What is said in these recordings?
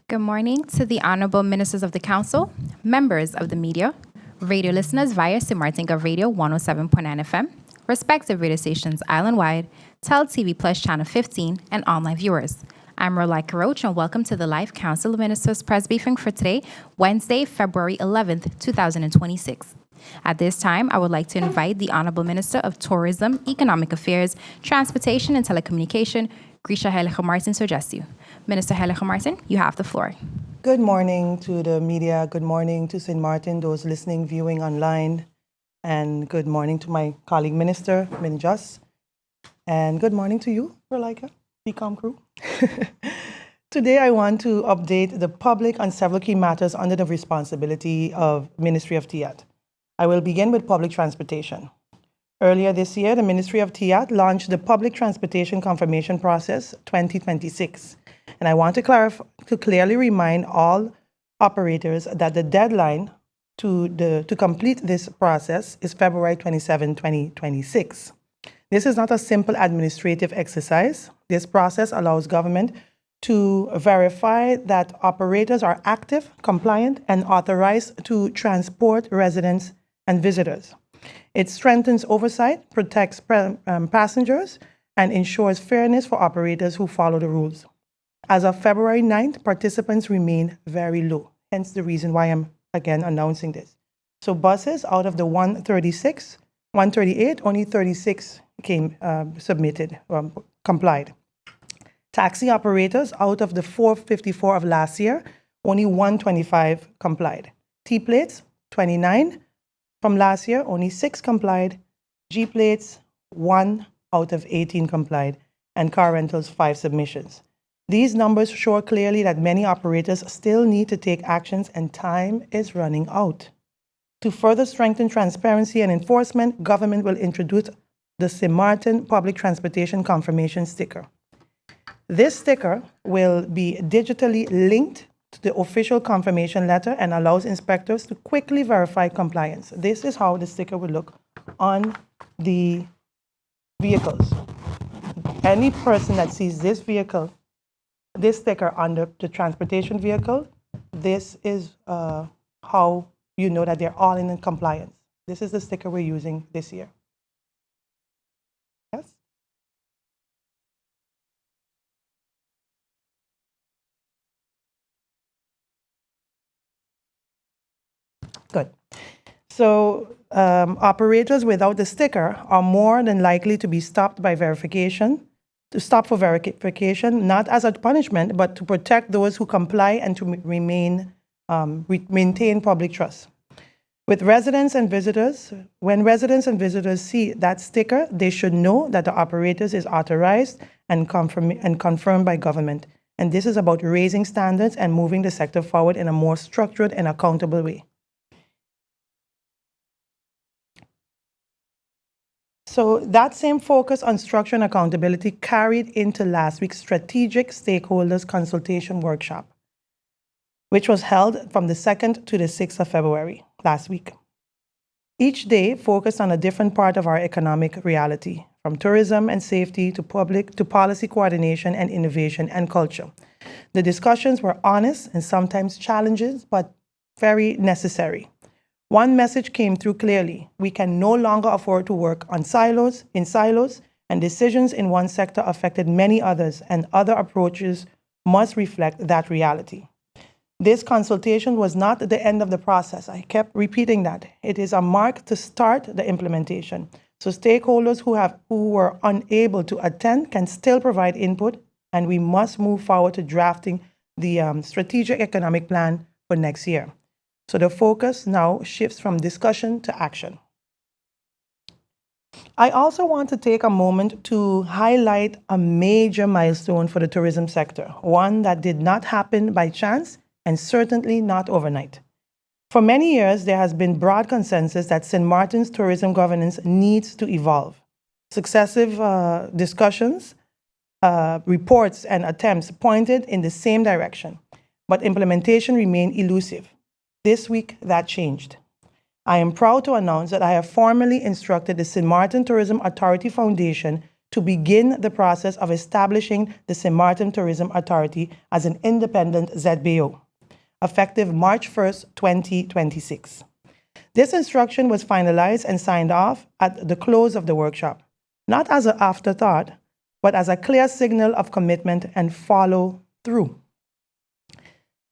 Good morning to the Honorable Ministers of the Council, members of the media, radio listeners via St. Martin Gov Radio 107.9 FM, respective radio stations island-wide, Tel TV Plus Channel 15, and online viewers. I'm Rolika Roach, and welcome to the Live Council of Ministers press briefing for today, Wednesday, February 11th, 2026. At this time, I would like to invite the Honorable Minister of Tourism, Economic Affairs, Transportation, and Telecommunication, Grisha Heilige Martin Sogestiu. Minister Heilige Martin, you have the floor. Good morning to the media. Good morning to St. Martin, those listening, viewing online. And good morning to my colleague minister, Minjas. And good morning to you, Rolika, CoM crew. Today, I want to update the public on several key matters under the responsibility of Ministry of TIAT. I will begin with public transportation. Earlier this year, the Ministry of TIAT launched the Public Transportation Confirmation Process 2026. And I want to clearly remind all operators that the deadline to complete this process is February 27, 2026. This is not a simple administrative exercise. This process allows government to verify that operators are active, compliant, and authorized to transport residents and visitors. It strengthens oversight, protects passengers, and ensures fairness for operators who follow the rules. As of February 9th, participants remain very low, hence the reason why I'm again announcing this. So buses, out of the 138, only 36 complied. Taxi operators, out of the 454 of last year, only 125 complied. T-plates, 29 from last year, only 6 complied. G-plates, 1 out of 18 complied. And car rentals, 5 submissions. These numbers show clearly that many operators still need to take actions and time is running out. To further strengthen transparency and enforcement, government will introduce the St. Martin Public Transportation Confirmation Sticker. This sticker will be digitally linked to the official confirmation letter and allows inspectors to quickly verify compliance. This is how the sticker will look on the vehicles. Any person that sees this sticker on the transportation vehicle, this is how you know that they're all in compliance. This is the sticker we're using this year. Yes? Good. So operators without the sticker are more than likely to be stopped by verification, not as a punishment, but to protect those who comply and to maintain public trust. When residents and visitors see that sticker, they should know that the operators is authorized and confirmed by government. And this is about raising standards and moving the sector forward in a more structured and accountable way. So that same focus on structure and accountability carried into last week's strategic stakeholders consultation workshop, which was held from the 2nd to the 6th of February last week. Each day focused on a different part of our economic reality, from tourism and safety to policy coordination and innovation and culture. The discussions were honest and sometimes challenging, but very necessary. One message came through clearly: we can no longer afford to work in silos, and decisions in one sector affected many others, and other approaches must reflect that reality. This consultation was not the end of the process. I kept repeating that. It is a mark to start the implementation. So stakeholders who were unable to attend can still provide input, and we must move forward to drafting the strategic economic plan for next year. So the focus now shifts from discussion to action. I also want to take a moment to highlight a major milestone for the tourism sector, one that did not happen by chance and certainly not overnight. For many years, there has been broad consensus that St. Martin's tourism governance needs to evolve. Successive discussions, reports, and attempts pointed in the same direction, but implementation remained elusive. This week, that changed. I am proud to announce that I have formally instructed the St. Martin Tourism Authority Foundation to begin the process of establishing the St. Martin Tourism Authority as an independent ZBO, effective March 1st, 2026. This instruction was finalized and signed off at the close of the workshop, not as an afterthought, but as a clear signal of commitment and follow through.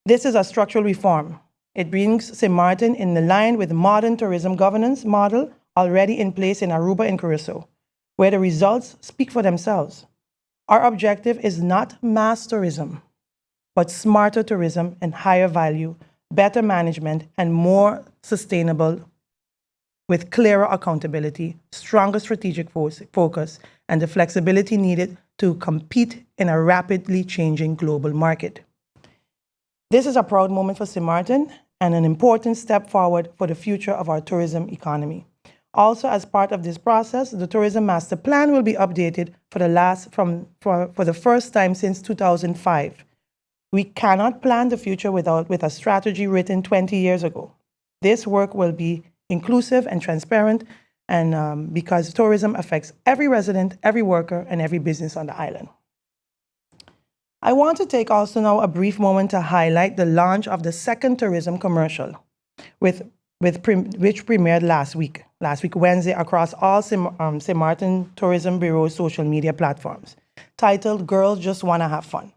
This is a structural reform. It brings St. Martin in line with the modern tourism governance model already in place in Aruba and Curacao, where the results speak for themselves. Our objective is not mass tourism, but smarter tourism and higher value, better management, and more sustainable with clearer accountability, stronger strategic focus, and the flexibility needed to compete in a rapidly changing global market. This is a proud moment for St. Martin and an important step forward for the future of our tourism economy. Also, as part of this process, the Tourism Master Plan will be updated for the first time since 2005. We cannot plan the future with a strategy written 20 years ago. This work will be inclusive and transparent, and because tourism affects every resident, every worker, and every business on the island. I want to take also now a brief moment to highlight the launch of the second tourism commercial, which premiered last week Wednesday, across all St. Martin Tourism Bureau's social media platforms, titled Girls Just Wanna Have Fun.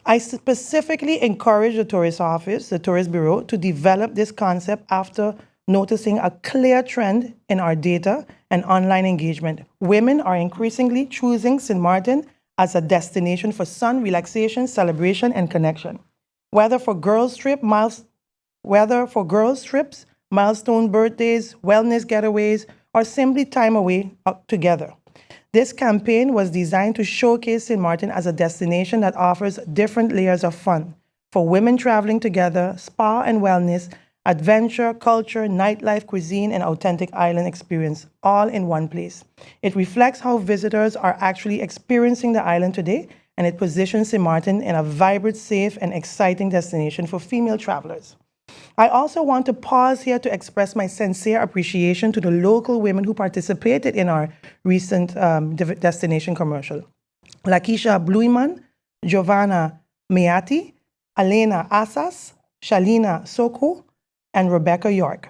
I specifically encourage the Tourist Office, the Tourist Bureau, to develop this concept after noticing a clear trend in our data and online engagement. Women are increasingly choosing St. Martin as a destination for sun, relaxation, celebration, and connection. Whether for girls' trips, milestone birthdays, wellness getaways, or simply time away together. This campaign was designed to showcase St. Martin as a destination that offers different layers of fun for women traveling together, spa and wellness, adventure, culture, nightlife, cuisine, and authentic island experience, all in one place. It reflects how visitors are actually experiencing the island today, and it positions St. Martin in a vibrant, safe, and exciting destination for female travelers. I also want to pause here to express my sincere appreciation to the local women who participated in our recent destination commercial. Lakeisha Bluiman, Giovanna Meati, Elena Asas, Shalina Soko, and Rebecca York.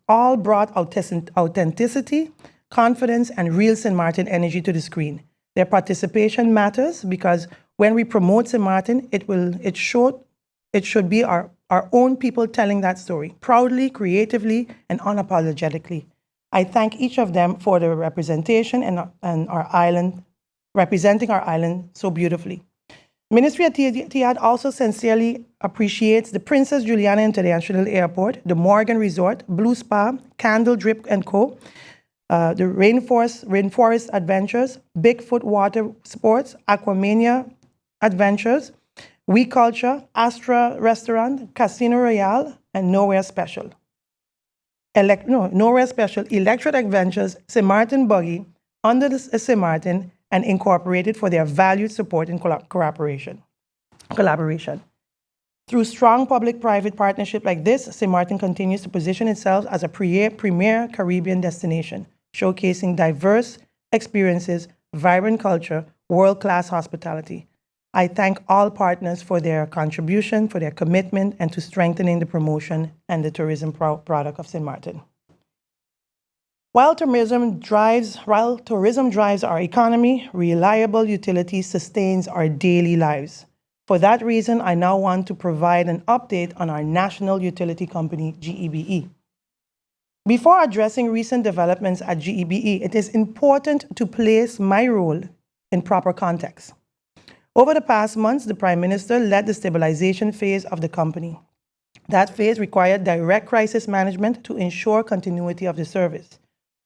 All brought authenticity, confidence, and real St. Martin energy to the screen. Their participation matters because when we promote St. Martin, it should be our own people telling that story, proudly, creatively, and unapologetically. I thank each of them for their representation and our island, representing our island so beautifully. Ministry of Tiad also sincerely appreciates the Princess Juliana International Airport, the Morgan Resort, Blue Spa, Candle Drip & Co., the Rainforest Adventures, Bigfoot Water Sports, Aquamania Adventures, We Culture, Astra Restaurant, Casino Royale, and Nowhere Special. Nowhere Special, Electric Adventures, St. Martin Buggy, Under the St. Martin, and Incorporated for their valued support and collaboration. Through strong public-private partnership like this, St. Martin continues to position itself as a premier Caribbean destination, showcasing diverse experiences, vibrant culture, world-class hospitality. I thank all partners for their contribution, for their commitment, and to strengthening the promotion and the tourism product of St. Martin. While tourism drives our economy, reliable utility sustains our daily lives. For that reason, I now want to provide an update on our national utility company, GEBE. Before addressing recent developments at GEBE, it is important to place my role in proper context. Over the past months, the Prime Minister led the stabilization phase of the company. That phase required direct crisis management to ensure continuity of the service.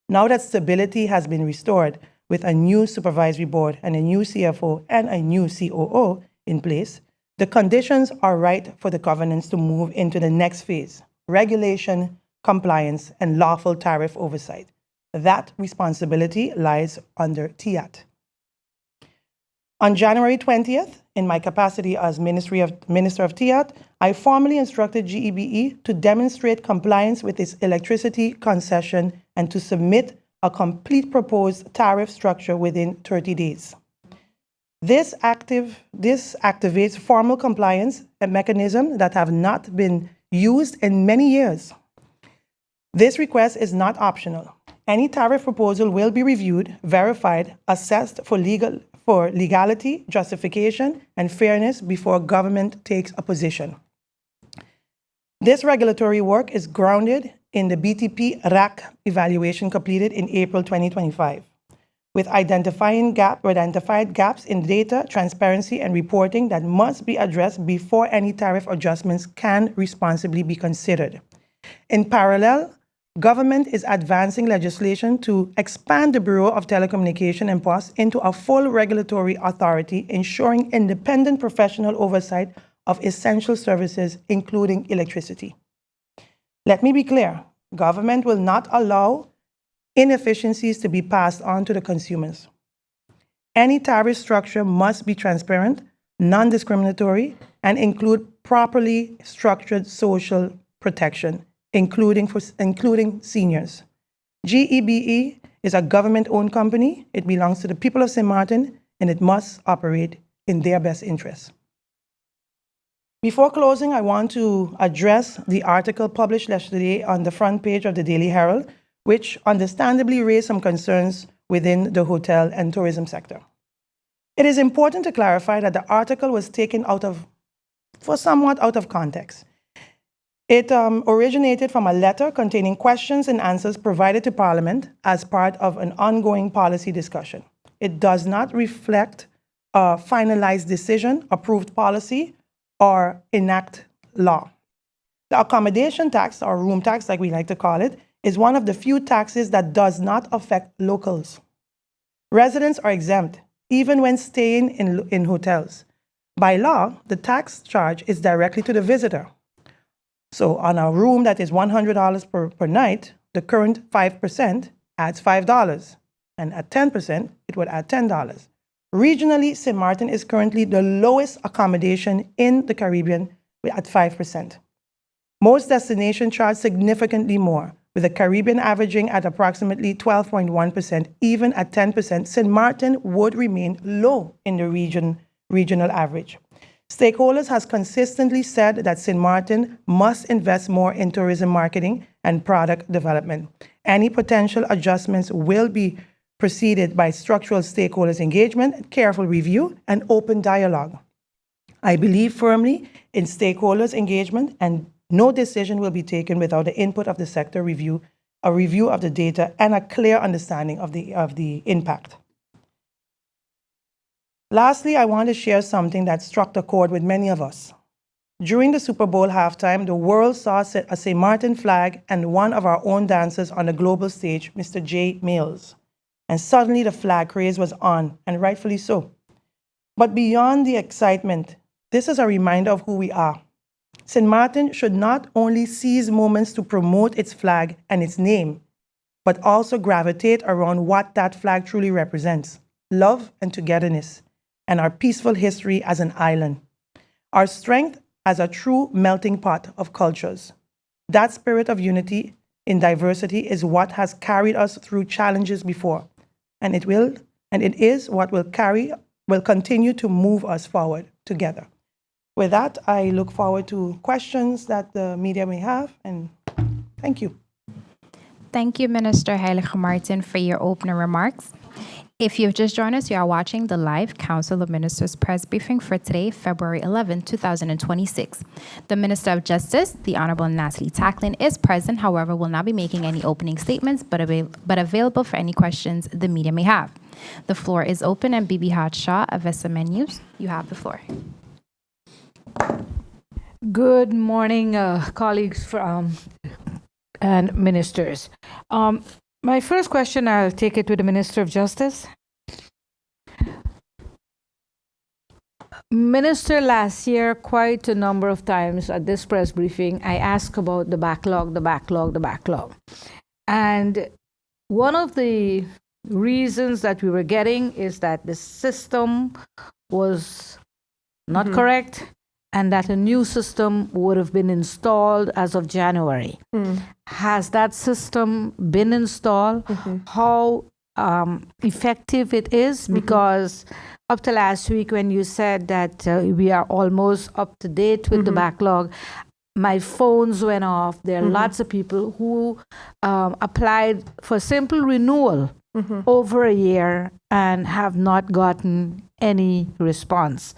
Now that stability has been restored with a new supervisory board and a new CFO and a new COO in place, the conditions are right for the governance to move into the next phase: regulation, compliance, and lawful tariff oversight. That responsibility lies under TIAT. On January 20th, in my capacity as Minister of TIAT, I formally instructed GEBE to demonstrate compliance with its electricity concession and to submit a complete proposed tariff structure within 30 days. This activates formal compliance, a mechanism that have not been used in many years. This request is not optional. Any tariff proposal will be reviewed, verified, assessed for legality, justification, and fairness before government takes a position. This regulatory work is grounded in the BTP RAC evaluation completed in April 2025, with identified gaps in data, transparency, and reporting that must be addressed before any tariff adjustments can responsibly be considered. In parallel, government is advancing legislation to expand the Bureau of Telecommunication and Posts into a full regulatory authority, ensuring independent professional oversight of essential services, including electricity. Let me be clear, government will not allow inefficiencies to be passed on to the consumers. Any tariff structure must be transparent, non-discriminatory, and include properly structured social protection, including seniors. GEBE is a government-owned company. It belongs to the people of St. Martin, and it must operate in their best interests. Before closing, I want to address the article published yesterday on the front page of the Daily Herald, which understandably raised some concerns within the hotel and tourism sector. It is important to clarify that the article was taken somewhat out of context. It originated from a letter containing questions and answers provided to Parliament as part of an ongoing policy discussion. It does not reflect a finalized decision, approved policy, or enact law. The accommodation tax, or room tax like we like to call it, is one of the few taxes that does not affect locals. Residents are exempt, even when staying in hotels. By law, the tax charge is directly to the visitor. So on a room that is $100 per night, the current 5% adds $5, and at 10%, it would add $10. Regionally, St. Martin is currently the lowest accommodation in the Caribbean at 5%. Most destinations charge significantly more, with the Caribbean averaging at approximately 12.1%. Even at 10%, St. Martin would remain low in the regional average. Stakeholders have consistently said that St. Martin must invest more in tourism marketing and product development. Any potential adjustments will be preceded by structural stakeholders' engagement, careful review, and open dialogue. I believe firmly in stakeholders' engagement, and no decision will be taken without the input of the sector review, a review of the data, and a clear understanding of the impact. Lastly, I want to share something that struck a chord with many of us. During the Super Bowl halftime, the world saw a St. Martin flag and one of our own dancers on the global stage, Mr. J. Mills. And suddenly the flag craze was on, and rightfully so. But beyond the excitement, this is a reminder of who we are. St. Martin should not only seize moments to promote its flag and its name, but also gravitate around what that flag truly represents: love and togetherness, and our peaceful history as an island, our strength as a true melting pot of cultures. That spirit of unity in diversity is what has carried us through challenges before, and it is what will continue to move us forward together. With that, I look forward to questions that the media may have, and thank you. Thank you, Minister Heilige Martin, for your opening remarks. If you've just joined us, you are watching the live Council of Ministers press briefing for today, February 11, 2026. The Minister of Justice, the Honorable Natalie Tacklin, is present, however, will not be making any opening statements, but available for any questions the media may have. The floor is open, and Bibi Hart Shah of SMN News, you have the floor. Good morning, colleagues and ministers. My first question, I'll take it to the Minister of Justice. Minister, last year, quite a number of times at this press briefing, I asked about the backlog. And one of the reasons that we were getting is that the system was not correct and that a new system would have been installed as of January. Has that system been installed? How effective it is? Because up to last week when you said that we are almost up to date with the backlog, my phones went off. There are lots of people who applied for simple renewal over a year and have not gotten any response,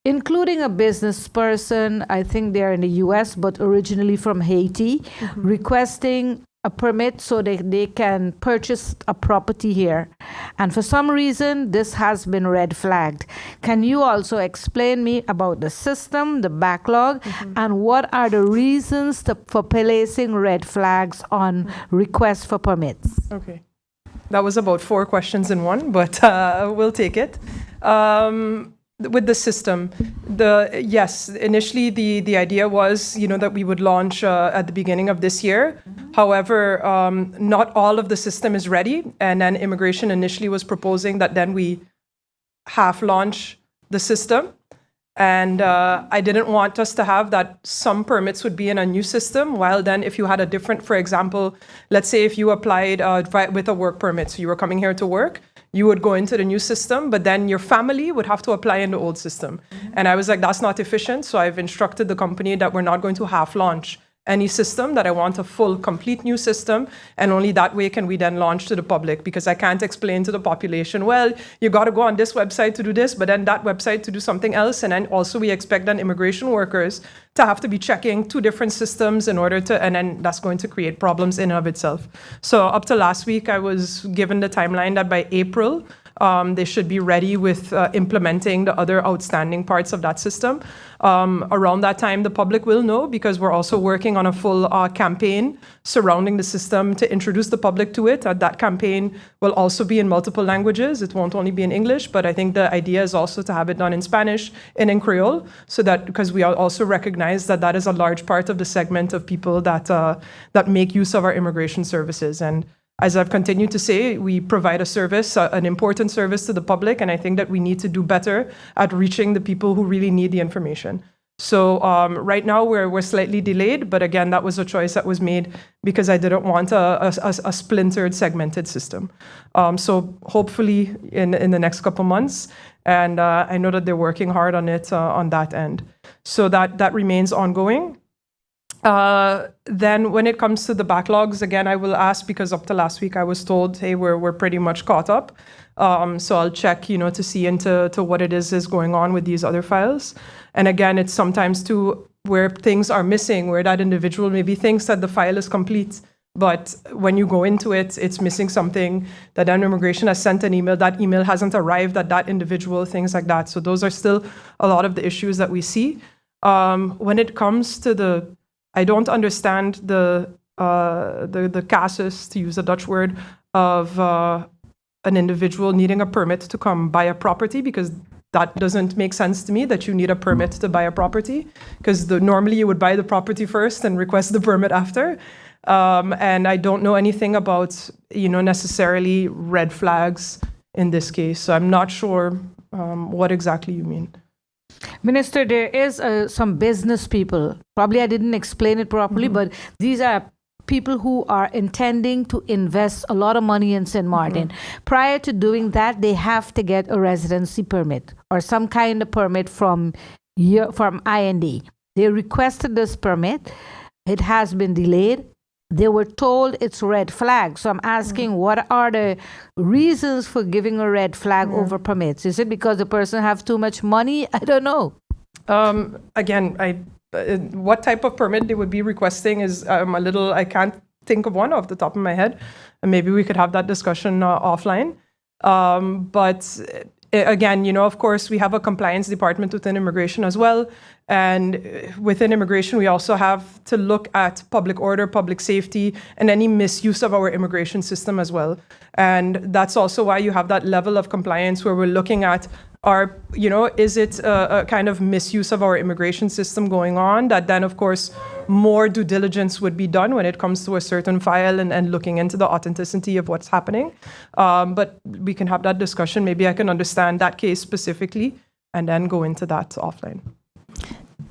including a business person, I think they're in the US, but originally from Haiti, requesting a permit so they can purchase a property here. And for some reason, this has been red flagged. Can you also explain me about the system, the backlog, and what are the reasons for placing red flags on requests for permits? Okay. That was about 4 questions in one, but we'll take it. With the system, yes, initially the idea was, that we would launch at the beginning of this year. However, not all of the system is ready, and then immigration initially was proposing that then we half launch the system. And I didn't want us to have that some permits would be in a new system, while then if you had a different, for example, let's say if you applied with a work permit, so you were coming here to work, you would go into the new system, but then your family would have to apply in the old system. And I was like, that's not efficient. So I've instructed the company that we're not going to half launch any system, that I want a full, complete new system. And only that way can we then launch to the public, because I can't explain to the population, well, you got to go on this website to do this, but then that website to do something else. And then also we expect then immigration workers to have to be checking 2 different systems in order to, and then that's going to create problems in and of itself. So up to last week, I was given the timeline that by April, they should be ready with implementing the other outstanding parts of that system. Around that time, the public will know, because we're also working on a full campaign surrounding the system to introduce the public to it. That campaign will also be in multiple languages. It won't only be in English, but I think the idea is also to have it done in Spanish and in Creole, so that, because we also recognize that that is a large part of the segment of people that that make use of our immigration services. And as I've continued to say, we provide a service, an important service to the public, and I think that we need to do better at reaching the people who really need the information. So right now we're slightly delayed, but again, that was a choice that was made because I didn't want a splintered, segmented system. So hopefully in the next couple months, and I know that they're working hard on it on that end. So that remains ongoing. Then when it comes to the backlogs, again, I will ask, because up to last week I was told, hey, we're pretty much caught up. So I'll check, to see into what it is going on with these other files. And again, it's sometimes too where things are missing, where that individual maybe thinks that the file is complete, but when you go into it, it's missing something, that then immigration has sent an email, that email hasn't arrived at that individual, things like that. So those are still a lot of the issues that we see. When it comes to I don't understand the casus, to use a Dutch word, of an individual needing a permit to come buy a property, because that doesn't make sense to me, that you need a permit to buy a property, because normally you would buy the property first and request the permit after. And I don't know anything about, necessarily red flags in this case. So I'm not sure what exactly you mean. Minister, there is some business people. Probably I didn't explain it properly, but these are people who are intending to invest a lot of money in St. Martin. Prior to doing that, they have to get a residency permit or some kind of permit from IND. They requested this permit. It has been delayed. They were told it's red flag. So I'm asking, what are the reasons for giving a red flag over permits? Is it because the person have too much money? I don't know. Again, what type of permit they would be requesting is I can't think of one off the top of my head. And maybe we could have that discussion offline. But again, of course, we have a compliance department within immigration as well. And within immigration, we also have to look at public order, public safety, and any misuse of our immigration system as well. And that's also why you have that level of compliance where we're looking at is it a kind of misuse of our immigration system going on, that then, of course, more due diligence would be done when it comes to a certain file and looking into the authenticity of what's happening. But we can have that discussion. Maybe I can understand that case specifically and then go into that offline.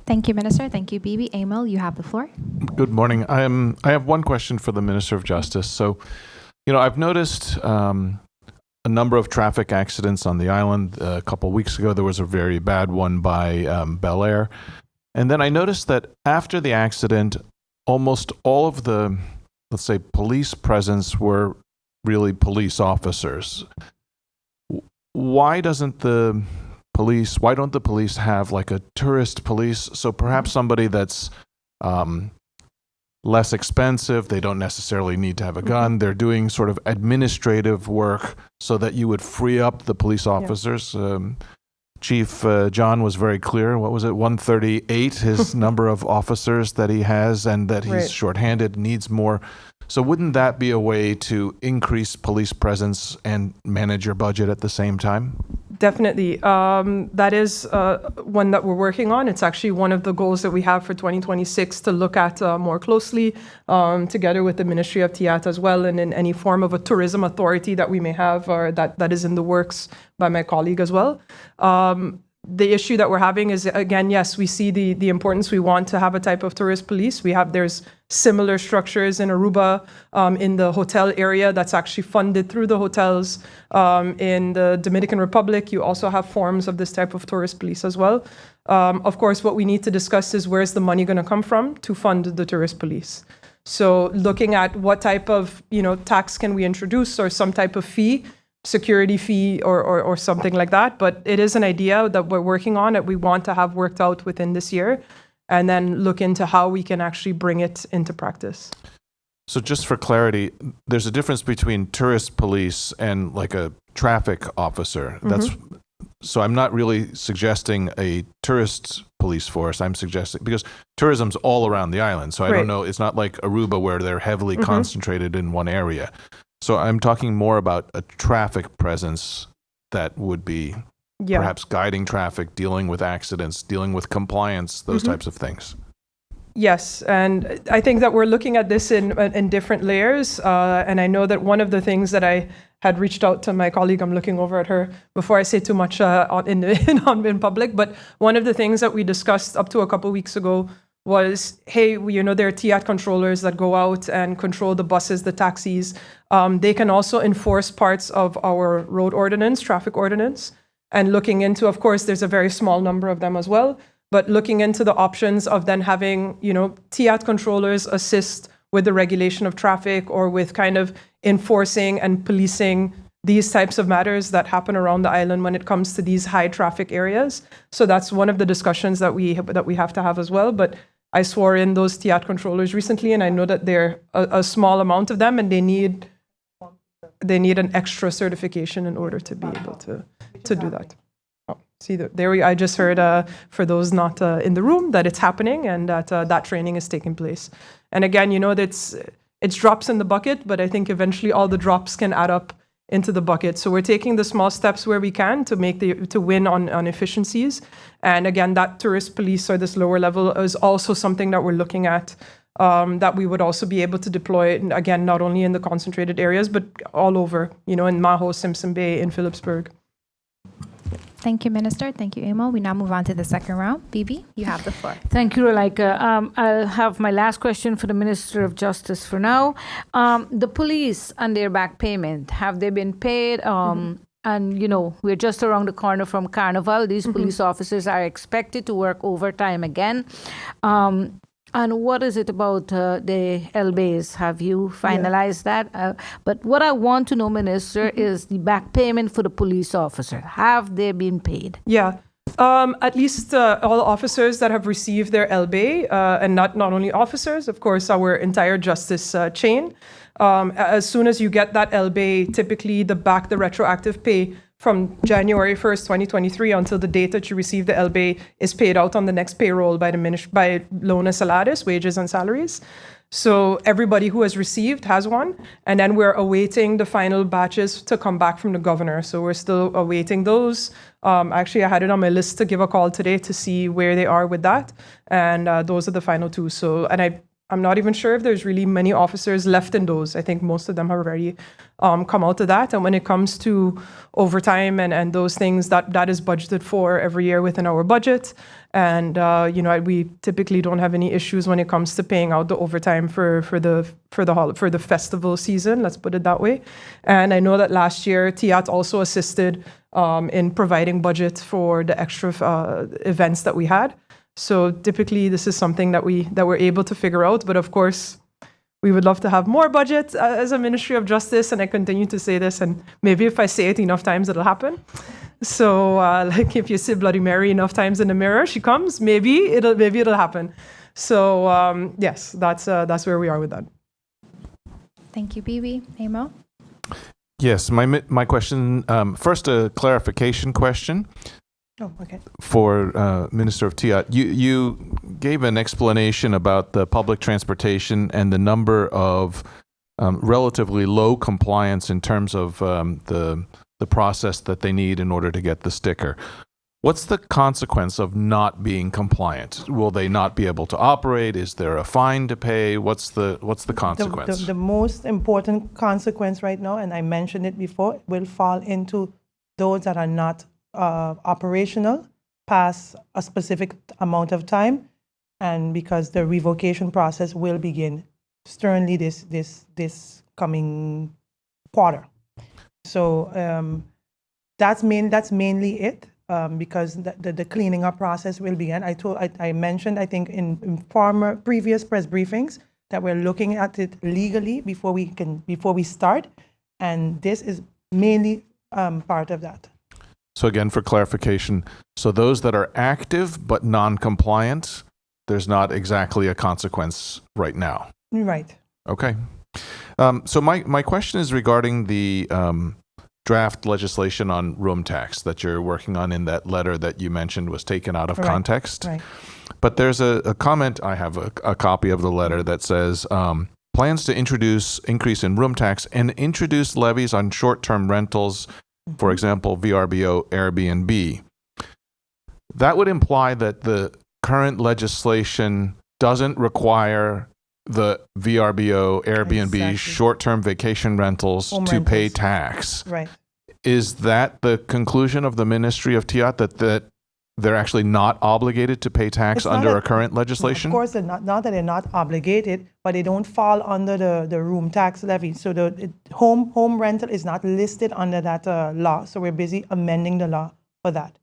Thank you, Minister. Thank you, Bibi. Emil, you have the floor. Good morning. I have one question for the Minister of Justice. So, I've noticed a number of traffic accidents on the island. A couple of weeks ago, there was a very bad one by Bel Air. And then I noticed that after the accident, almost all of the, let's say, police presence were really police officers. Why don't the police have like a tourist police? So perhaps somebody that's less expensive, they don't necessarily need to have a gun. They're doing sort of administrative work so that you would free up the police officers. Chief John was very clear. What was it, 138, his number of officers that he has, and that he's shorthanded, needs more. So wouldn't that be a way to increase police presence and manage your budget at the same time? Definitely. That is one that we're working on. It's actually one of the goals that we have for 2026 to look at more closely together with the Ministry of TIAT as well, and in any form of a tourism authority that we may have or that is in the works by my colleague as well. The issue that we're having is, again, yes, we see the importance. We want to have a type of tourist police. There's similar structures in Aruba, in the hotel area that's actually funded through the hotels. In the Dominican Republic, you also have forms of this type of tourist police as well. Of course, what we need to discuss is where's the money going to come from to fund the tourist police. So looking at what type of tax can we introduce, or some type of fee, security fee or something like that. But it is an idea that we're working on, that we want to have worked out within this year, and then look into how we can actually bring it into practice. So just for clarity, there's a difference between tourist police and like a traffic officer. So I'm not really suggesting a tourist police force. I'm suggesting, because tourism's all around the island. So I don't know, it's not like Aruba where they're heavily concentrated in one area. So I'm talking more about a traffic presence that would be perhaps guiding traffic, dealing with accidents, dealing with compliance, those types of things. Yes, and I think that we're looking at this in different layers. And I know that one of the things that I had reached out to my colleague, I'm looking over at her before I say too much in public, but one of the things that we discussed up to a couple weeks ago was, hey, there are TIAT controllers that go out and control the buses, the taxis. They can also enforce parts of our road ordinance, traffic ordinance, and looking into, of course, there's a very small number of them as well, but looking into the options of then having, TIAT controllers assist with the regulation of traffic, or with kind of enforcing and policing these types of matters that happen around the island when it comes to these high traffic areas. So that's one of the discussions that we have to have as well. But I swore in those TIAT controllers recently, and I know that they're a small amount of them, and they need an extra certification in order to be able to do that. Oh, see, I just heard, for those not in the room, that it's happening, and that training is taking place. And again, it's drops in the bucket, but I think eventually all the drops can add up into the bucket. So we're taking the small steps where we can to win on efficiencies. And again, that tourist police, or this lower level, is also something that we're looking at, that we would also be able to deploy, again, not only in the concentrated areas, but all over, in Maho, Simpson Bay, in Phillipsburg. Thank you, Minister. Thank you, Emil. We now move on to the second round. Bibi, you have the floor. Thank you, Relaika. I'll have my last question for the Minister of Justice for now. The police and their back payment, have they been paid? And, we're just around the corner from Carnival. These police officers are expected to work overtime again. And what is it about the LBAs? Have you finalized that? But what I want to know, Minister, is the back payment for the police officer. Have they been paid? Yeah. At least all officers that have received their LBA, and not only officers, of course, our entire justice chain. As soon as you get that LBA, typically the retroactive pay from January 1st, 2023 until the date that you receive the LBA is paid out on the next payroll by by Lona Salaris, wages and salaries. So everybody who has received has one, and then we're awaiting the final batches to come back from the governor. So we're still awaiting those. Actually, I had it on my list to give a call today to see where they are with that, and those are the final two. So, and I'm not even sure if there's really many officers left in those. I think most of them have already come out of that. And when it comes to overtime and those things, that is budgeted for every year within our budget. And we typically don't have any issues when it comes to paying out the overtime for the festival season. Let's put it that way. And I know that last year TIAT also assisted in providing budget for the extra events that we had. So typically, this is something that we're able to figure out. But of course, we would love to have more budget as a Ministry of Justice, and I continue to say this. And maybe if I say it enough times, it'll happen. So, like if you see Bloody Mary enough times in the mirror, she comes. Maybe it'll happen. So yes, that's where we are with that. Thank you, Bibi. Amo? Yes, my question, first a clarification question. Oh, okay. For Minister of TIAT. You gave an explanation about the public transportation and the number of relatively low compliance in terms of the process that they need in order to get the sticker. What's the consequence of not being compliant? Will they not be able to operate? Is there a fine to pay? What's the consequence? The most important consequence right now, and I mentioned it before, will fall into those that are not operational past a specific amount of time, and because the revocation process will begin sternly this coming quarter. So that's mainly it, because the cleaning up process will begin. I mentioned, I think in previous press briefings, that we're looking at it legally before we start, and this is mainly part of that. So again, for clarification, so those that are active but non-compliant, there's not exactly a consequence right now. Right. Okay. So my question is regarding the draft legislation on room tax that you're working on in that letter that you mentioned was taken out of context. Right. But there's a comment, I have a copy of the letter that says, plans to increase in room tax and introduce levies on short-term rentals, for example, VRBO, Airbnb. That would imply that the current legislation doesn't require the VRBO, Airbnb, short-term vacation rentals to pay tax. Right. Is that the conclusion of the Ministry of TIAT, that they're actually not obligated to pay tax under our current legislation? Of course, they're not that they're not obligated, but they don't fall under the room tax levy. So the home rental is not listed under that law. So we're busy amending the law for that,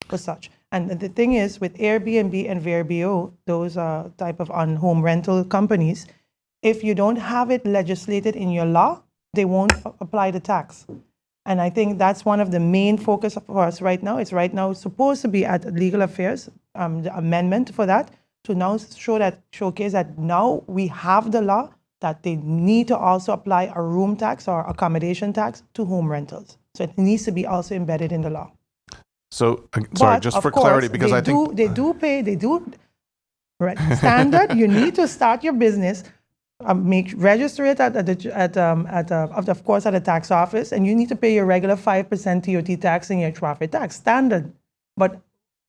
for such. And the thing is, with Airbnb and VRBO, those type of home rental companies, if you don't have it legislated in your law, they won't apply the tax. And I think that's one of the main focus for us right now. It's right now supposed to be at Legal Affairs, the amendment for that, to now showcase that now we have the law that they need to also apply a room tax or accommodation tax to home rentals. So it needs to be also embedded in the law. So, sorry, just for clarity, because I think they do pay, right, standard. You need to start your business, register it of course at a tax office, and you need to pay your regular 5% TOT tax and your traffic tax, standard. But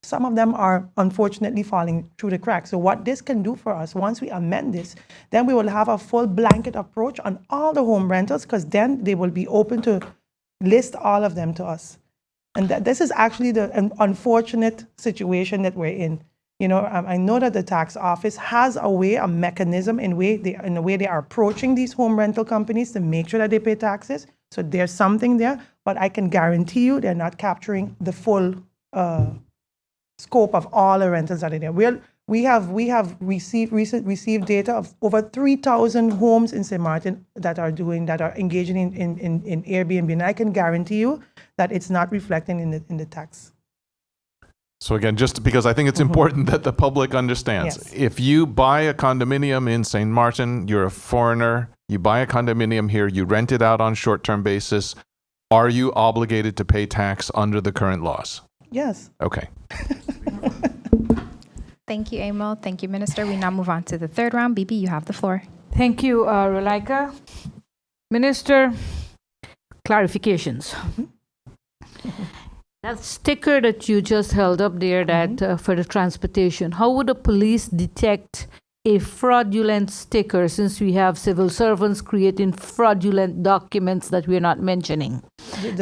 some of them are unfortunately falling through the cracks. So what this can do for us, once we amend this, then we will have a full blanket approach on all the home rentals, because then they will be open to list all of them to us. And this is actually the unfortunate situation that we're in. You know, I know that the tax office has a mechanism in the way they are approaching these home rental companies to make sure that they pay taxes. So there's something there, but I can guarantee you they're not capturing the full scope of all the rentals that are there. We have received data of over 3,000 homes in St. Martin that are engaging in Airbnb, and I can guarantee you that it's not reflecting in the tax. So again, just because I think it's important that the public understands, Yes. If you buy a condominium in St. Martin, you're a foreigner, you buy a condominium here, you rent it out on short-term basis, Are you obligated to pay tax under the current laws? Yes. Okay. Thank you, Emil. Thank you, Minister. We now move on to the third round. Bibi, you have the floor. Thank you, Rolika. Minister, clarifications. That sticker that you just held up there, that for the transportation, how would the police detect a fraudulent sticker, since we have civil servants creating fraudulent documents that we're not mentioning?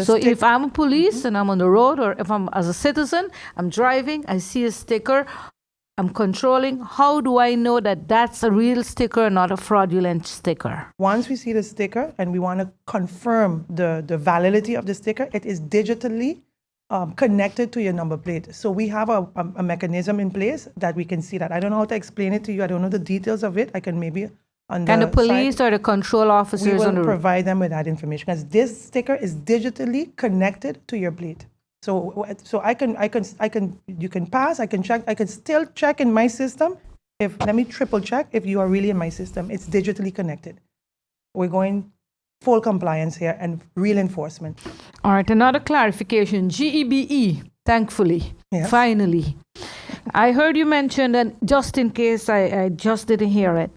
So if I'm a police and I'm on the road, or if I'm as a citizen, I'm driving, I see a sticker, I'm controlling, how do I know that that's a real sticker, not a fraudulent sticker? Once we see the sticker and we want to confirm the validity of the sticker, it is digitally connected to your number plate. So we have a mechanism in place that we can see that. I don't know how to explain it to you. I don't know the details of it. I can maybe on the And the police side, or the control officers we on will the road? provide them with that information, because this sticker is digitally connected to your plate. So you can pass, I can check, I can still check in my system. Let me triple check if you are really in my system. It's digitally connected. We're going full compliance here and real enforcement. All right, another clarification. GEBE, thankfully, Yes. finally. I heard you mention, and just in case I just didn't hear it,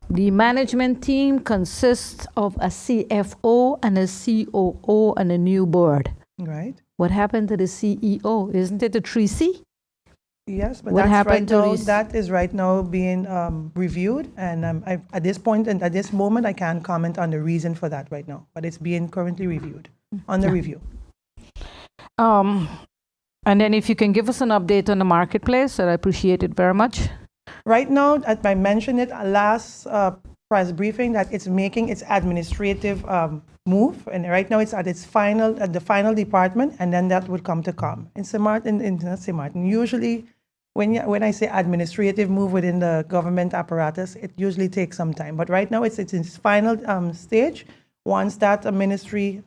the management team consists of a CFO and a COO and a new board. Right? What happened to the CEO? Isn't it a 3C? Yes, but What that's happened right to now, these- that is right now being reviewed, and at this point and at this moment, I can't comment on the reason for that right now, but it's being currently reviewed, under review. And then if you can give us an update on the marketplace, I'd appreciate it very much. Right now, I mentioned it last press briefing that it's making its administrative move, and right now it's at the final department, and then that would come to CoM. In St. Martin, not St. Martin, usually when I say administrative move within the government apparatus, it usually takes some time. But right now it's in its final stage. Once that ministry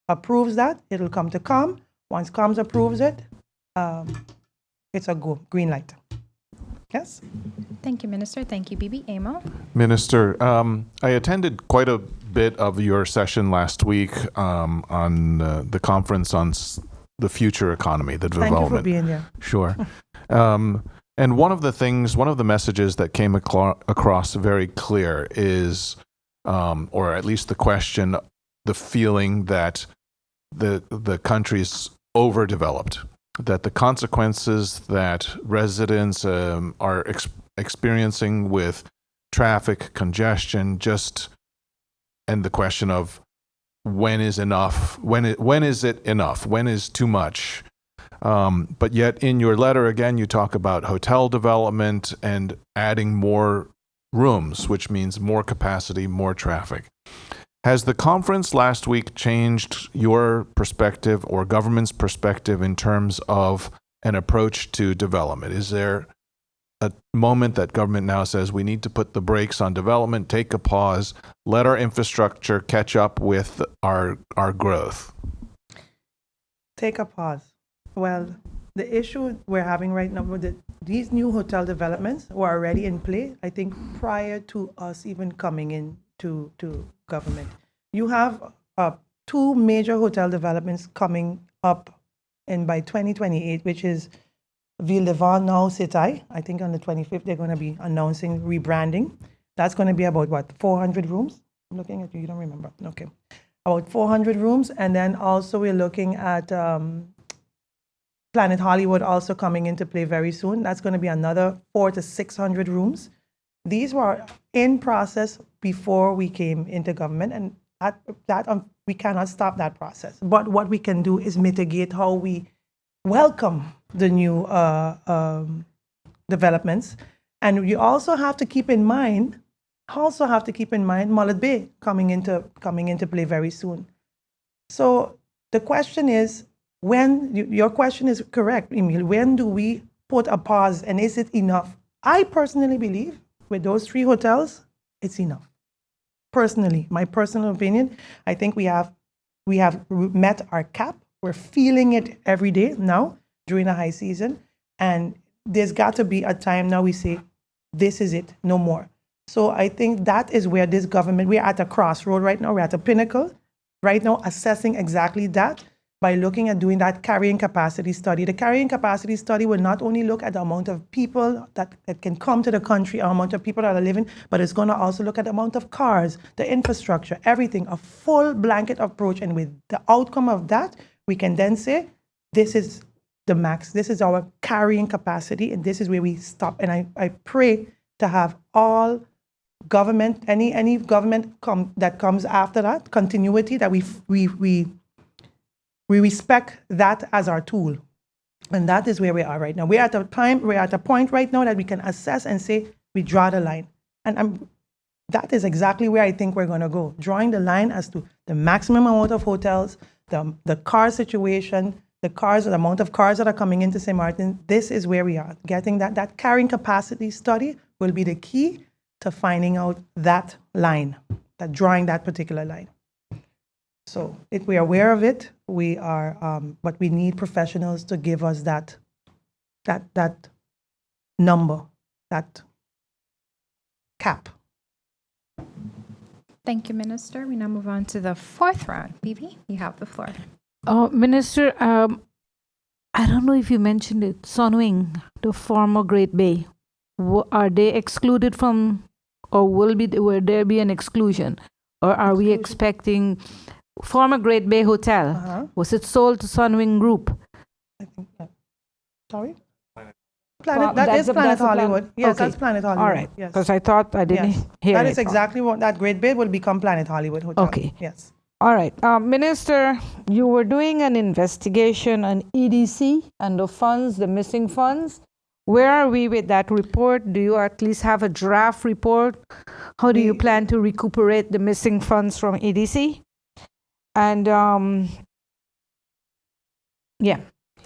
approves that, it'll come to CoM. Once CoM approves it, it's a go, green light. Yes? Thank you, Minister. Thank you, Bibi. Emil? Minister, I attended quite a bit of your session last week on the conference on the future economy, the development. Thank you for being there. Sure. And one of the messages that came across very clear is, or at least the question, the feeling that the country's overdeveloped, that the consequences that residents are experiencing with traffic congestion, and the question of when is enough, when is it enough, when is too much. But yet in your letter, again, you talk about hotel development and adding more rooms, which means more capacity, more traffic. Has the conference last week changed your perspective or government's perspective in terms of an approach to development? Is there a moment that government now says we need to put the brakes on development, take a pause, let our infrastructure catch up with our growth? Take a pause. Well, the issue we're having right now with these new hotel developments were already in play, I think, prior to us even coming in to government. You have 2 major hotel developments coming up by 2028, which is Ville de Vent, now Sitai. I think on the 25th, they're going to be announcing rebranding. That's going to be about, 400 rooms? I'm looking at you, you don't remember. Okay. About 400 rooms. And then also we're looking at Planet Hollywood also coming into play very soon. That's going to be another 400 to 600 rooms. These were in process before we came into government, and we cannot stop that process. But what we can do is mitigate how we welcome the new developments. And you also have to keep in mind, Mullet Bay coming into play very soon. So the question is, your question is correct, Emil, when do we put a pause, and is it enough? I personally believe with those 3 hotels, it's enough. Personally, my personal opinion, I think we have met our cap. We're feeling it every day now during the high season. And there's got to be a time now we say, this is it, no more. So I think that is where this government, we're at a crossroad right now. We're at a pinnacle. right now assessing exactly that by looking at doing that carrying capacity study. The carrying capacity study will not only look at the amount of people that can come to the country, or amount of people that are living, but it's going to also look at the amount of cars, the infrastructure, everything, a full blanket approach. And with the outcome of that, we can then say, this is the max, this is our carrying capacity, and this is where we stop. And I pray to have all government, any government that comes after that, continuity, that we respect that as our tool. And that is where we are right now. We're at a point right now that we can assess and say, we draw the line. And that is exactly where I think we're going to go, drawing the line as to the maximum amount of hotels, the car situation, the amount of cars that are coming into St. Martin. This is where we are. Getting that carrying capacity study will be the key to finding out that line, that drawing that particular line. So if we are aware of it, we are, but we need professionals to give us that number, that cap. Thank you, Minister. We now move on to the fourth round. Bibi, you have the floor. Minister, I don't know if you mentioned it, Sunwing, the former Great Bay, are they excluded from, or will there be an exclusion? Or are we expecting former Great Bay Hotel? Was it sold to Sunwing Group? I think that. Sorry? That is Planet Hollywood. Yes, okay. That's Planet Hollywood. All right, Yes. because I thought I didn't hear That it. is exactly what that Great Bay will become Planet Hollywood Hotel. Okay. Yes. All right. Minister, you were doing an investigation on EDC and the funds, the missing funds. Where are we with that report? Do you at least have a draft report? How do you plan to recuperate the missing funds from EDC? And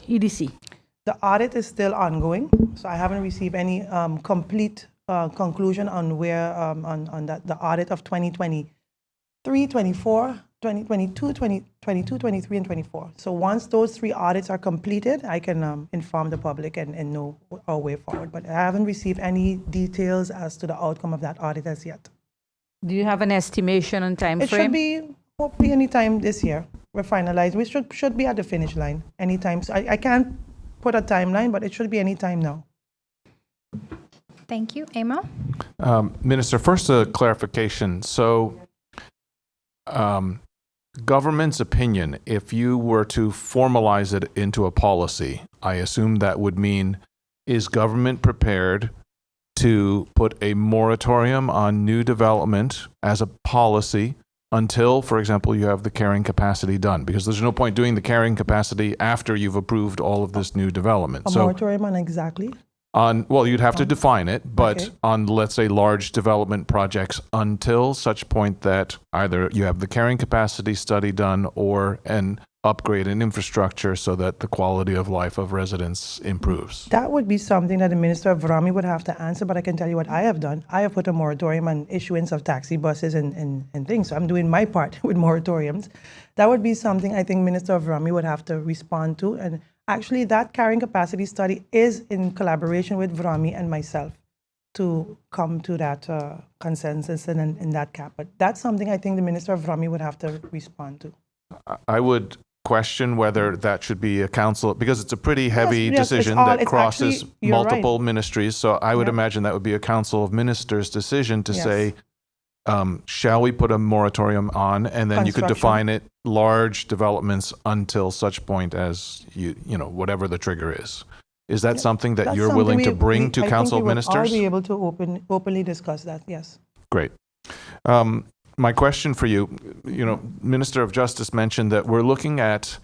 EDC. The audit is still ongoing, so I haven't received any complete conclusion on where on that the audit of 2023, 24, 2022, 2022, 23, and 24. So once those 3 audits are completed, I can inform the public and know our way forward. But I haven't received any details as to the outcome of that audit as yet. Do you have an estimation on time It frame? should be hopefully anytime this year. We're finalized. We should be at the finish line anytime. So I can't put a timeline, but it should be any time now. Thank you. Emma? Minister, first a clarification. So, government's opinion, if you were to formalize it into a policy, I assume that would mean, is government prepared to put a moratorium on new development as a policy until, for example, you have the carrying capacity done? Because there's no point doing the carrying capacity after you've approved all of this new development. A moratorium on exactly? Well, you'd have to define it, but Okay. on, let's say, large development projects until such point that either you have the carrying capacity study done or an upgrade in infrastructure so that the quality of life of residents improves. That would be something that the Minister of Varami would have to answer, but I can tell you what I have done. I have put a moratorium on issuance of taxi buses and things. So I'm doing my part with moratoriums. That would be something I think Minister of Varami would have to respond to. And actually, that carrying capacity study is in collaboration with Varami and myself to come to that consensus and that cap. But that's something I think the Minister of Varami would have to respond to. I would question whether that should be a council, because it's a pretty heavy yes, it's decision all- that it's crosses actually- you're multiple ministries. So I would Yeah. imagine that would be a council of ministers decision to Yes. say, shall we put a moratorium on, and then you could Construction. define it large developments until such point as you know, whatever the trigger is. Is that something that That's you're something willing to we- bring we- to I council think of we would all ministers? be able to openly discuss that, yes. Great. My question for you, Minister of Justice mentioned that we're looking at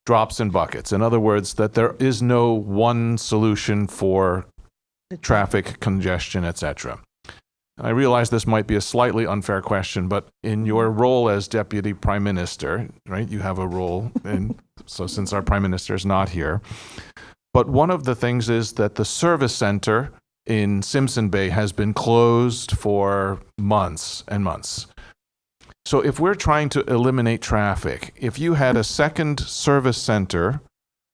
drops in buckets. In other words, that there is no one solution for traffic congestion, etc. I realize this might be a slightly unfair question, but in your role as Deputy Prime Minister, right, you have a role, and so since our Prime Minister is not here, but one of the things is that the service center in Simpson Bay has been closed for months and months. So if we're trying to eliminate traffic, if you had a second service center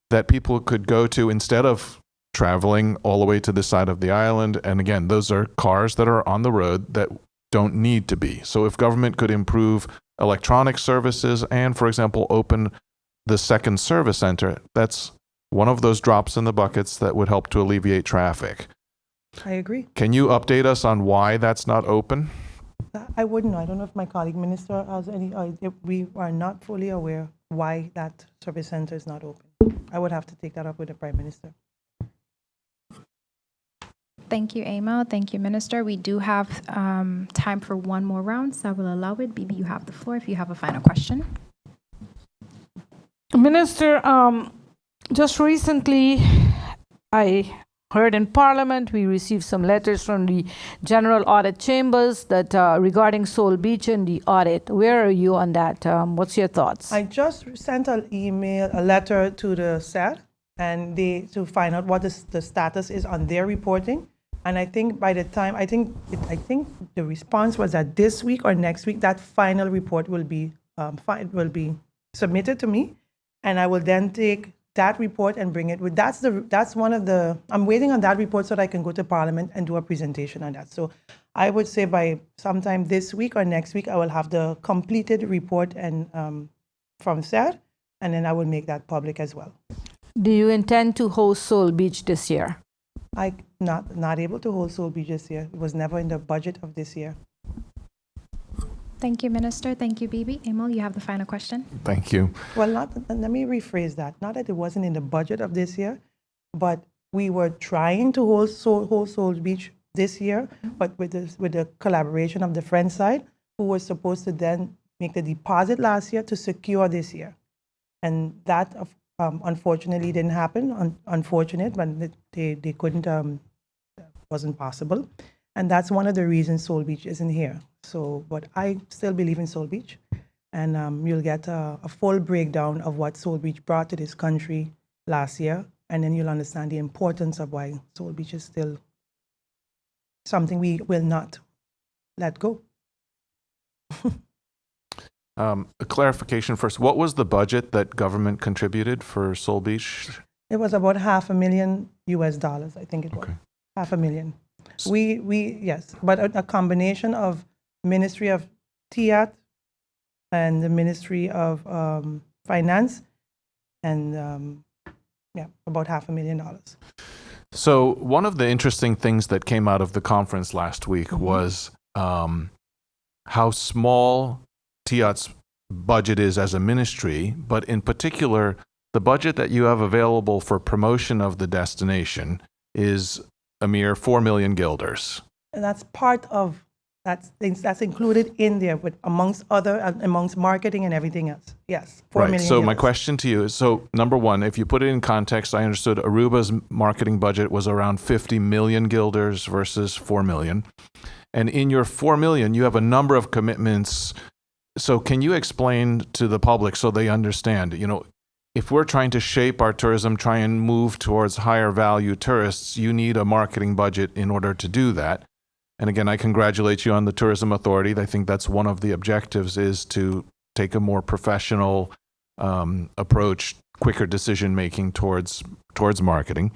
that people could go to instead of traveling all the way to the side of the island, and again, those are cars that are on the road that don't need to be. So if government could improve electronic services and, for example, open the second service center, that's one of those drops in the buckets that would help to alleviate traffic. I agree. Can you update us on why that's not open? I wouldn't know. I don't know if my colleague minister has any, if we are not fully aware why that service center is not open. I would have to take that up with the Prime Minister. Thank you, Emil. Thank you, Minister. We do have time for one more round, so I will allow it. Bibi, you have the floor if you have a final question. Minister, just recently, I heard in Parliament, we received some letters from the General Audit Chambers that regarding Soul Beach and the audit. Where are you on that? What's your thoughts? I just sent a letter to the SED, and to find out what the status is on their reporting. And I think by the time, I think the response was that this week or next week, that final report will be submitted to me, and I will then take that report and bring it with. That's one of the. I'm waiting on that report so that I can go to Parliament and do a presentation on that. So I would say by sometime this week or next week, I will have the completed report and from SED, and then I will make that public as well. Do you intend to host Soul Beach this year? I not able to hold Soul Beach this year. It was never in the budget of this year. Thank you, Minister. Thank you, Bibi. Emil, you have the final question. Thank you. Well, let me rephrase that. Not that it wasn't in the budget of this year, but we were trying to hold Soul Beach this year, but with the collaboration of the French side, who was supposed to then make the deposit last year to secure this year. And that, unfortunately, didn't happen. Unfortunate, but they couldn't, wasn't possible. And that's one of the reasons Soul Beach isn't here. So, but I still believe in Soul Beach. And you'll get a full breakdown of what Soul Beach brought to this country last year. And then you'll understand the importance of why Soul Beach is still something we will not let go. A clarification first. What was the budget that government contributed for Soul Beach? It was about $500,000 US, I think it was. Okay. $500,000. Yes, but a combination of Ministry of TIAT and the Ministry of Finance, and about $500,000. So one of the interesting things that came out of the conference last week was how small TIAT's budget is as a ministry, but in particular, the budget that you have available for promotion of the destination is a mere 4 million guilders. And that's part of that's included in there, but amongst marketing and everything else. Yes, 4 million. So my guilders. question to you is, so number one, if you put it in context, I understood Aruba's marketing budget was around 50 million guilders versus 4 million. And in your 4 million, you have a number of commitments. So can you explain to the public so they understand, if we're trying to shape our tourism, try and move towards higher value tourists, you need a marketing budget in order to do that. And again, I congratulate you on the Tourism Authority. I think that's one of the objectives, is to take a more professional approach, quicker decision making towards marketing.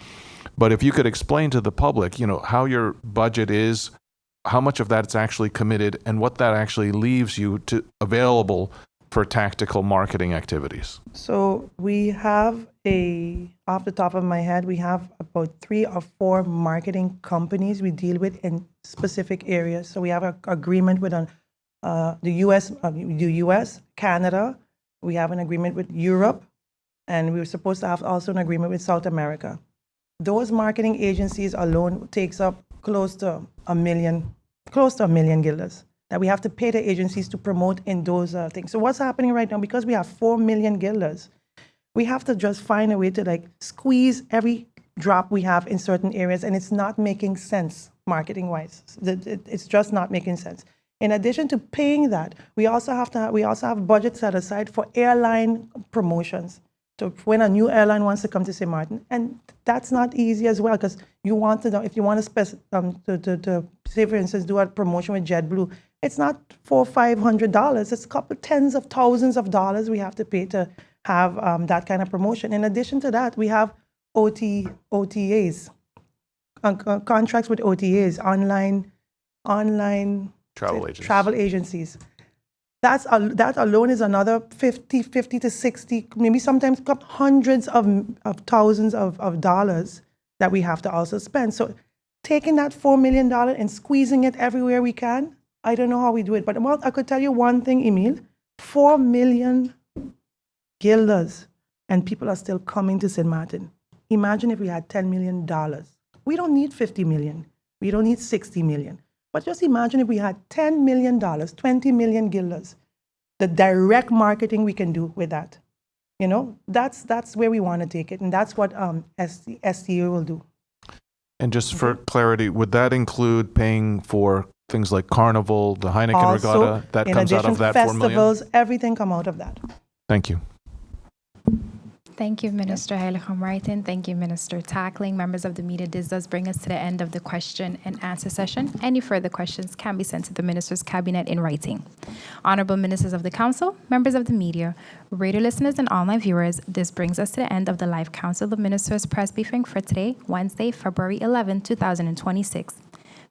But if you could explain to the public, how your budget is, how much of that's actually committed, and what that actually leaves you to available for tactical marketing activities. So we have off the top of my head, we have about 3 or 4 marketing companies we deal with in specific areas. So we have an agreement with the US, Canada. We have an agreement with Europe, and we were supposed to have also an agreement with South America. Those marketing agencies alone takes up close to a million guilders that we have to pay the agencies to promote in those things. So what's happening right now, because we have 4 million guilders, we have to just find a way to squeeze every drop we have in certain areas, and it's not making sense marketing-wise. It's just not making sense. In addition to paying that, we also have budgets set aside for airline promotions. So when a new airline wants to come to St. Martin, and that's not easy as well, because you want to know, if you want to say, for instance, do a promotion with JetBlue, it's not $400 or $500. It's a couple tens of thousands of dollars we have to pay to have that kind of promotion. In addition to that, we have OTAs, contracts with OTAs, online Travel agents. Travel agencies. That alone is another 50 to 60, maybe sometimes hundreds of thousands of dollars that we have to also spend. So taking that $4 million and squeezing it everywhere we can, I don't know how we do it. But I could tell you one thing, Emil, 4 million guilders, and people are still coming to St. Martin. Imagine if we had $10 million. We don't need 50 million. We don't need 60 million. But just imagine if we had $10 million, 20 million guilders, the direct marketing we can do with that. You know, that's where we want to take it. And that's what STA will do. And just for clarity, would that include paying for things like Carnival, the Heineken Also, Regatta? That in comes out addition, of that 4 million? festivals, everything come out of that. Thank you. Thank you, Minister Heiligem Martin. Thank you, Minister Tackling. Members of the media, this does bring us to the end of the question and answer session. Any further questions can be sent to the Minister's Cabinet in writing. Honorable Ministers of the Council, members of the media, radio listeners, and online viewers, this brings us to the end of the live Council of Ministers press briefing for today, Wednesday, February 11, 2026.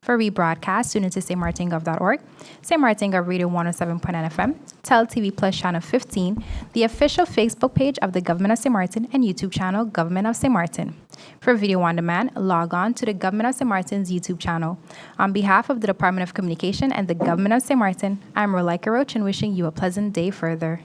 For rebroadcast, tune into stmartingov.org, St. Martin Gov Radio 107.9 FM, Tel TV Plus Channel 15, the official Facebook page of the Government of St. Martin, and YouTube channel Government of St. Martin. For video on demand, log on to the Government of St. Martin's YouTube channel. On behalf of the Department of Communication and the Government of St. Martin, I'm Roleika Roach and wishing you a pleasant day further.